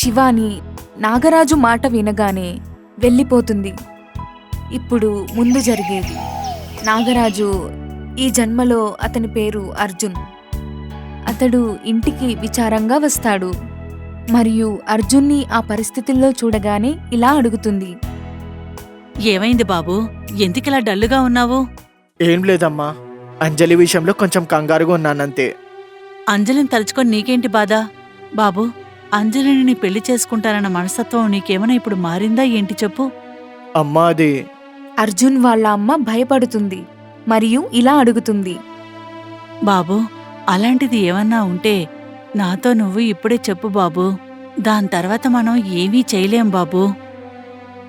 శివాని నాగరాజు మాట వినగానే వెళ్ళిపోతుంది. ఇప్పుడు ముందు జరిగేది. నాగరాజు ఈ జన్మలో అతని పేరు అర్జున్. అతడు ఇంటికి విచారంగా వస్తాడు మరియు అర్జున్ని ఆ పరిస్థితుల్లో చూడగానే ఇలా అడుగుతుంది. ఏమైంది బాబూ, ఎందుకిలా డల్లుగా ఉన్నావు? ఏం లేదమ్మా, అంజలి విషయంలో కొంచెం కంగారుగా ఉన్నానంతే. అంజలిని తలుచుకొని నీకేంటి బాధ? బాబూ, అంజలిని నీ పెళ్లి చేసుకుంటానన్న మనస్తత్వం నీకేమైనా ఇప్పుడు మారిందా ఏంటి చెప్పు? అమ్మా అది అర్జున్ వాళ్ళ అమ్మ భయపడుతుంది మరియు ఇలా అడుగుతుంది. బాబూ, అలాంటిది ఏమన్నా ఉంటే నాతో నువ్వు ఇప్పుడే చెప్పు బాబూ. దాని తర్వాత మనం ఏమీ చేయలేం బాబూ.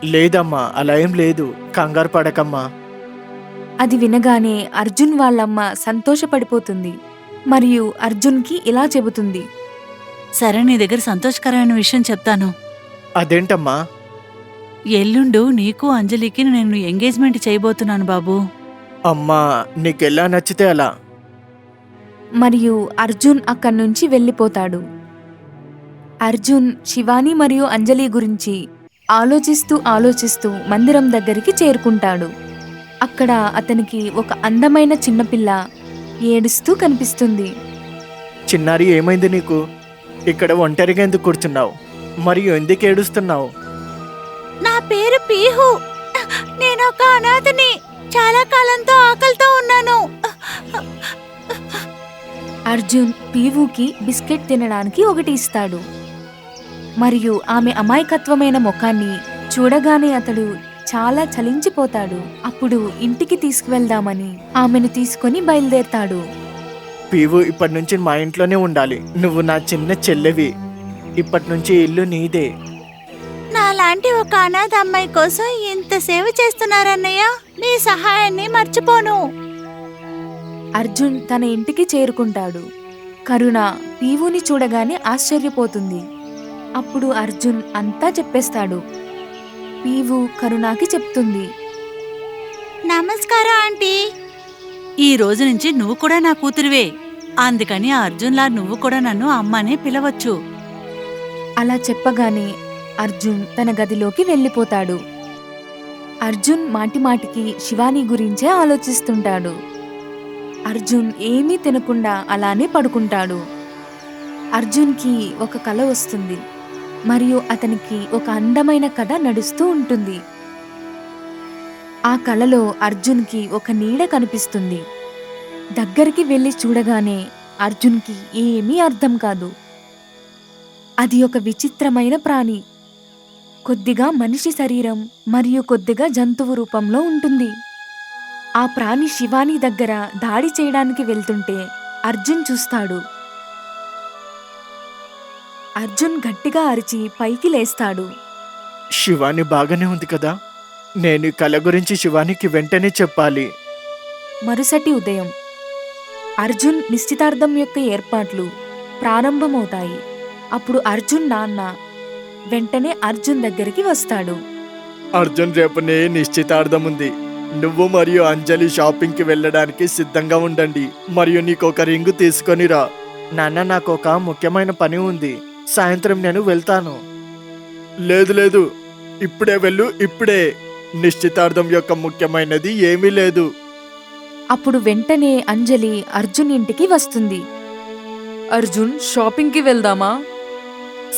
లేదమ్మా, అలా ఏం లేదు, కంగారు పడకమ్మా. అది వినగానే అర్జున్ వాళ్ళమ్మ సంతోషపడిపోతుంది మరియు అర్జున్కి ఇలా చెబుతుంది. సరే, నీ దగ్గర సంతోషకరమైన విషయం చెప్తాను. అదేంటమ్మా? ఎల్లుండు నీకు అంజలికి నేను ఎంగేజ్మెంట్ చేయబోతున్నాను బాబూ. అమ్మా, నీకెలా నచ్చితే అలా. మరియు అర్జున్ అక్కడి నుంచి వెళ్ళిపోతాడు. అర్జున్ శివాని మరియు అంజలి గురించి ఆలోచిస్తూ మందిరం దగ్గరికి చేరుకుంటాడు. అక్కడ అతనికి ఒక అందమైన చిన్నపిల్ల ఏడుస్తూ కనిపిస్తుంది. చిన్నారి, ఏమైంది నీకు? ఇక్కడ ఒంటరిగా ఎందుకు కూర్చున్నావు? మరియు ఎందుకు ఏడుస్తున్నావు? నా పేరు పీహు. నేనొక అనాథని. చాలా కాలంతో ఆకలితో ఉన్నాను. అర్జున్ పీవుకి బిస్కెట్ తినడానికి ఒకటి ఇస్తాడు మరియు ఆమె అమాయకత్వమైన ముఖాన్ని చూడగానే అతడు చాలా చలించిపోతాడు. అప్పుడు ఇంటికి తీసుకువెళ్దామని ఆమెను తీసుకొని బయలుదేరతాడు. పీవు, ఇప్పటి నుంచి మా ఇంట్లోనే ఉండాలి. నువ్వు నా చిన్న చెల్లెవి. ఇప్పటి నుంచి ఇల్లు నీదే. నాలాంటి ఒక అనాథ అమ్మాయి కోసం ఇంత సేవ చేస్తున్నారన్నయ్య. మీ సహాయాన్ని మర్చిపోను. అర్జున్ తన ఇంటికి చేరుకుంటాడు. కరుణ పీవుని చూడగానే ఆశ్చర్యపోతుంది. అప్పుడు అర్జున్ అంతా చెప్పేస్తాడు. పీవు కరుణాకి చెప్తుంది. నమస్కారం ఆంటీ. ఈ రోజు నుంచి నువ్వు కూడా నా కూతురివే. అందుకని అర్జున్లా నువ్వు కూడా నన్ను అమ్మనే పిలవచ్చు. అలా చెప్పగానే అర్జున్ తన గదిలోకి వెళ్ళిపోతాడు. అర్జున్ మాటిమాటికి శివాని గురించే ఆలోచిస్తుంటాడు. అర్జున్ ఏమీ తినకుండా అలానే పడుకుంటాడు. అర్జున్కి ఒక కల వస్తుంది మరియు అతనికి ఒక అందమైన కథ నడుస్తూ ఉంటుంది. ఆ కలలో అర్జున్కి ఒక నీడ కనిపిస్తుంది. దగ్గరికి వెళ్ళి చూడగానే అర్జున్కి ఏమీ అర్థం కాదు. అది ఒక విచిత్రమైన ప్రాణి. కొద్దిగా మనిషి శరీరం మరియు కొద్దిగా జంతువు రూపంలో ఉంటుంది. ఆ ప్రాణి శివాని దగ్గర దాడి చేయడానికి వెళ్తుంటే అర్జున్ చూస్తాడు. అర్జున్ గట్టిగా అరిచి పైకి లేస్తాడు. శివాని బాగానే ఉంది కదా? నేను ఈ కళ గురించి శివానికి వెంటనే చెప్పాలి. మరుసటి ఉదయం అర్జున్ నిశ్చితార్థం యొక్క ఏర్పాట్లు ప్రారంభమవుతాయి. అప్పుడు అర్జున్ నాన్న వెంటనే అర్జున్ దగ్గరికి వస్తాడు. అర్జున్, రేపునే నిశ్చితార్థం ఉంది. నువ్వు మరియు అంజలి షాపింగ్కి వెళ్ళడానికి సిద్ధంగా ఉండండి మరియు నీకొక రింగు తీసుకొని రా. నాన్న, నాకు ఒక ముఖ్యమైన పని ఉంది. సాయంత్రం నేను వెళ్తాను. లేదు లేదు, ఇప్పుడే వెళ్ళు, ఇప్పుడే. నిశ్చితార్థం యొక్క ముఖ్యమైనది ఏమీ లేదు. అప్పుడు వెంటనే అంజలి అర్జున్ ఇంటికి వస్తుంది. అర్జున్, షాపింగ్కి వెళ్దామా?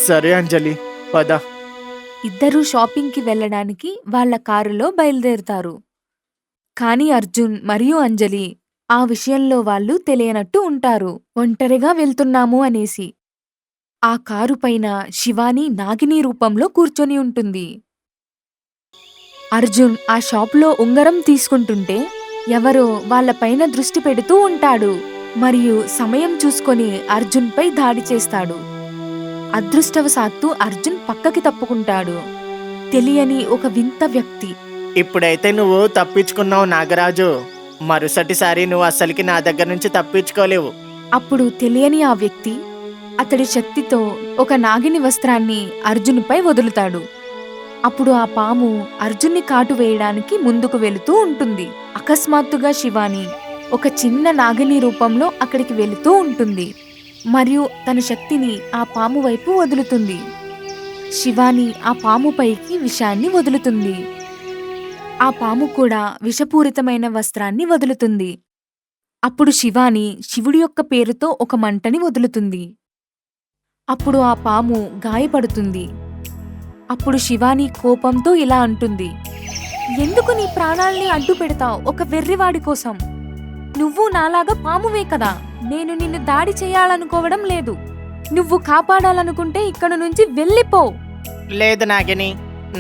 సరే అంజలి, పద. ఇద్దరూ షాపింగ్కి వెళ్ళడానికి వాళ్ళ కారులో బయలుదేరుతారు. కాని అర్జున్ మరియు అంజలి ఆ విషయంలో వాళ్ళు తెలియనట్టు ఉంటారు, ఒంటరిగా వెళ్తున్నాము అనేసి. ఆ కారు పైన శివాని నాగిని రూపంలో కూర్చొని ఉంటుంది. అర్జున్ ఆ షాపులో ఉంగరం తీసుకుంటుంటే ఎవరో వాళ్ళపైన దృష్టి పెడుతూ ఉంటాడు మరియు సమయం చూసుకొని అర్జున్పై దాడి చేస్తాడు. అదృష్టవశాత్తు అర్జున్ పక్కకి తప్పుకుంటాడు. తెలియని ఒక వింత వ్యక్తి. ఇప్పుడైతే నువ్వు తప్పించుకున్నావు నాగరాజు. మరుసటిసారి నువ్వు అసలుకి నా దగ్గర నుంచి తప్పించుకోలేవు. అప్పుడు తెలియని ఆ వ్యక్తి అతడి శక్తితో ఒక నాగిని వస్త్రాన్ని అర్జున్పై వదులుతాడు. అప్పుడు ఆ పాము అర్జున్ని కాటు వేయడానికి ముందుకు వెళుతూ ఉంటుంది. అకస్మాత్తుగా శివాని ఒక చిన్న నాగిని రూపంలో అక్కడికి వెళుతూ ఉంటుంది మరియు తన శక్తిని ఆ పాము వైపు వదులుతుంది. శివాని ఆ పాముపైకి విషాన్ని వదులుతుంది. ఆ పాము కూడా విషపూరితమైన వస్త్రాన్ని వదులుతుంది. అప్పుడు శివాని శివుడి యొక్క పేరుతో ఒక మంటని వదులుతుంది. అప్పుడు ఆ పాము గాయపడుతుంది. అప్పుడు శివాని కోపంతో ఇలా అంటుంది, ఎందుకు నీ ప్రాణాల్ని అడ్డు పెడతావు ఒక వెర్రివాడి కోసం? నువ్వు నాలాగా పామువే కదా. నేను నిన్ను దాడి చేయాలనుకోవడం లేదు. నువ్వు కాపాడాలనుకుంటే ఇక్కడ నుంచి వెళ్ళిపో. లేదు నాగిని,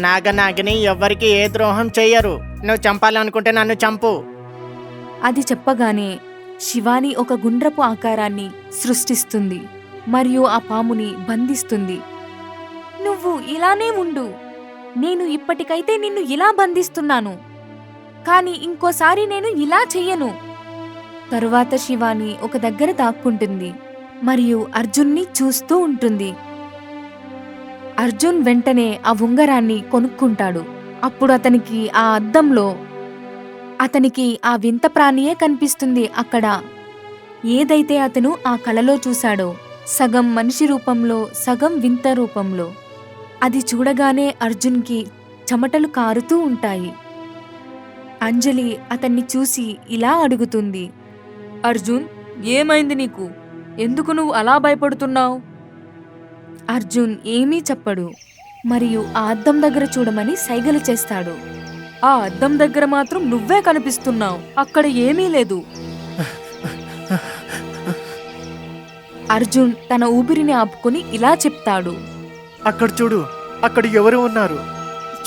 నాగనాగిని ఎవ్వరికి ఏ ద్రోహం చెయ్యరు. నువ్వు చంపాలనుకుంటే నన్ను చంపు. అది చెప్పగానే శివాని ఒక గుండ్రపు ఆకారాన్ని సృష్టిస్తుంది మరియు ఆ పాముని బంధిస్తుంది. నువ్వు ఇలానే ఉండు. నేను ఇప్పటికైతే నిన్ను ఇలా బంధిస్తున్నాను, కాని ఇంకోసారి నేను ఇలా చెయ్యను. తరువాత శివాని ఒక దగ్గర దాక్కుంటుంది మరియు అర్జున్ని చూస్తూ ఉంటుంది. అర్జున్ వెంటనే ఆ ఉంగరాన్ని కొనుక్కుంటాడు. అప్పుడు అతనికి ఆ అద్దంలో ఆ వింత ప్రాణియే కనిపిస్తుంది. అక్కడ ఏదైతే అతను ఆ కలలో చూశాడో, సగం మనిషి రూపంలో సగం వింత రూపంలో, అది చూడగానే అర్జున్కి చెమటలు కారుతూ ఉంటాయి. అంజలి అతన్ని చూసి ఇలా అడుగుతుంది, అర్జున్, ఏమైంది నీకు? ఎందుకు నువ్వు అలా భయపడుతున్నావు? అర్జున్ ఏమీ చెప్పడు మరియు ఆ అద్దం దగ్గర చూడమని సైగలు చేస్తాడు. ఆ అద్దం దగ్గర మాత్రం నువ్వే కనిపిస్తున్నావు, అక్కడ ఏమీ లేదు. అర్జున్ తన ఊపిరిని ఆపుకుని ఇలా చెప్తాడు, అక్కడ చూడు, అక్కడ ఎవరు ఉన్నారు?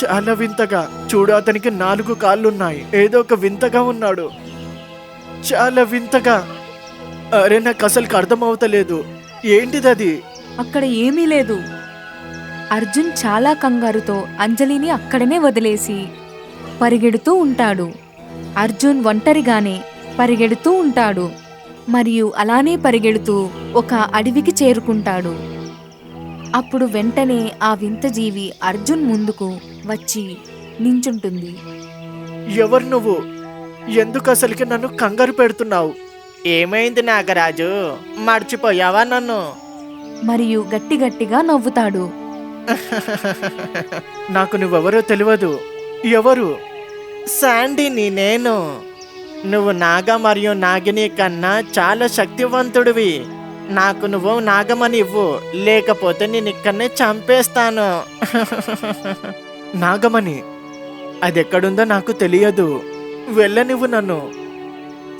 చాలా వింతగా. చూడు, అతనికి 4 కాళ్ళున్నాయి. ఏదో ఒక వింతగా ఉన్నాడు, చాలా వింతగా. అరే, నాకు అసలుకి అర్థమవుతలేదు. ఏంటిదది? అక్కడ ఏమీ లేదు. అర్జున్ చాలా కంగారుతో అంజలిని అక్కడనే వదిలేసి పరిగెడుతూ ఉంటాడు. అర్జున్ ఒంటరిగానే పరిగెడుతూ ఉంటాడు మరియు అలానే పరిగెడుతూ ఒక అడవికి చేరుకుంటాడు. అప్పుడు వెంటనే ఆ వింత జీవి అర్జున్ ముందుకు వచ్చి నించుంటుంది. ఎవరు నువ్వు? ఎందుకు అసలుకి నన్ను కంగారు పెడుతున్నావు? ఏమైంది నాగరాజు, మర్చిపోయావా నన్ను? మరియు గట్టిగట్టిగా నవ్వుతాడు. నాకు నువ్వెవరో తెలియదు. ఎవరు? శాండీని నేను. నువ్వు నాగ మరియు నాగిని కన్నా చాలా శక్తివంతుడివి. నాకు నువ్వు నాగమని ఇవ్వు, లేకపోతే నేను ఇక్కడనే చంపేస్తాను. నాగమణి? అది ఎక్కడుందో నాకు తెలియదు. వెళ్ళనివ్వు నన్ను.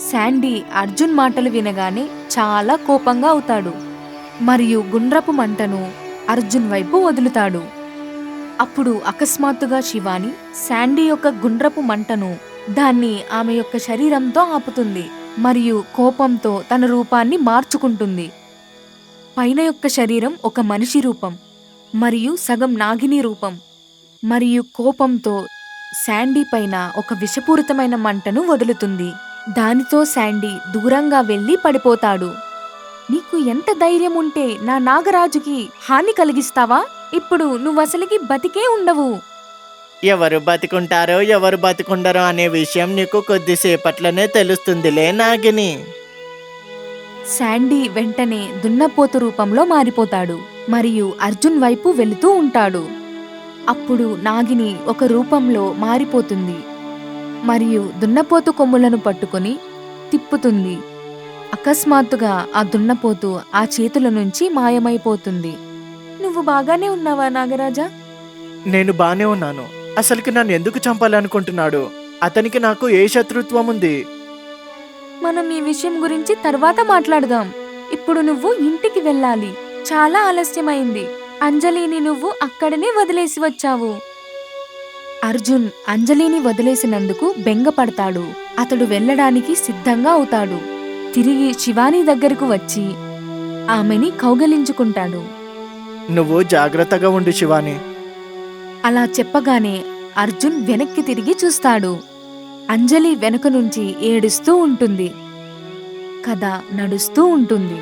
శాండీ అర్జున్ మాటలు వినగానే చాలా కోపంగా అవుతాడు మరియు గుండ్రపు మంటను అర్జున్ వైపు వదులుతాడు. అప్పుడు అకస్మాత్తుగా శివాని శాండీ యొక్క గుండ్రపు మంటను దాన్ని ఆమె యొక్క శరీరంతో ఆపుతుంది మరియు కోపంతో తన రూపాన్ని మార్చుకుంటుంది. పైన యొక్క శరీరం ఒక మనిషి రూపం మరియు సగం నాగిని రూపం మరియు కోపంతో శాండీ పైన ఒక విషపూరితమైన మంటను వదులుతుంది. దానితో శాండీ దూరంగా వెళ్లి పడిపోతాడు. నీకు ఎంత ధైర్యం ఉంటే నా నాగరాజుకి హాని కలిగిస్తావా? ఇప్పుడు నువ్వసలికి బతికే ఉండవు. ఎవరు బతికుంటారో ఎవరు బతికుండరో అనే విషయం నీకు కొద్దిసేపట్లోనే తెలుస్తుందిలే నాగిని. శాండీ వెంటనే దున్నపోతు రూపంలో మారిపోతాడు మరియు అర్జున్ వైపు వెళుతూ ఉంటాడు. అప్పుడు నాగిని ఒక రూపంలో మారిపోతుంది మరియు దున్నపోతు కొమ్ములను పట్టుకుని తిప్పుతుంది. అకస్మాత్తుగా ఆ దున్నపోతు ఆ చేతుల నుంచి మాయమైపోతుంది. నువ్వు బాగానే ఉన్నావా నాగరాజా? నేను బానే ఉన్నాను. అసలుకి నన్ను ఎందుకు చంపాలనుకుంటున్నాడు? అతనికి నాకు ఏ శత్రుత్వం ఉంది? మనం ఈ విషయం గురించి తర్వాత మాట్లాడదాం. ఇప్పుడు నువ్వు ఇంటికి వెళ్ళాలి. చాలా ఆలస్యమైంది. అంజలిని నువ్వు అక్కడనే వదిలేసి వచ్చావు. అర్జున్ అంజలిని వదిలేసినందుకు బెంగపడతాడు. అతడు వెళ్ళడానికి సిద్ధంగా అవుతాడు. తిరిగి శివాని దగ్గరకు వచ్చి ఆమెని కౌగలించుకుంటాడు. నువ్వు జాగ్రత్తగా ఉండు శివాని. అలా చెప్పగానే అర్జున్ వెనక్కి తిరిగి చూస్తాడు. అంజలి వెనుక నుంచి ఏడుస్తూ ఉంటుంది. కథ నడుస్తూ ఉంటుంది.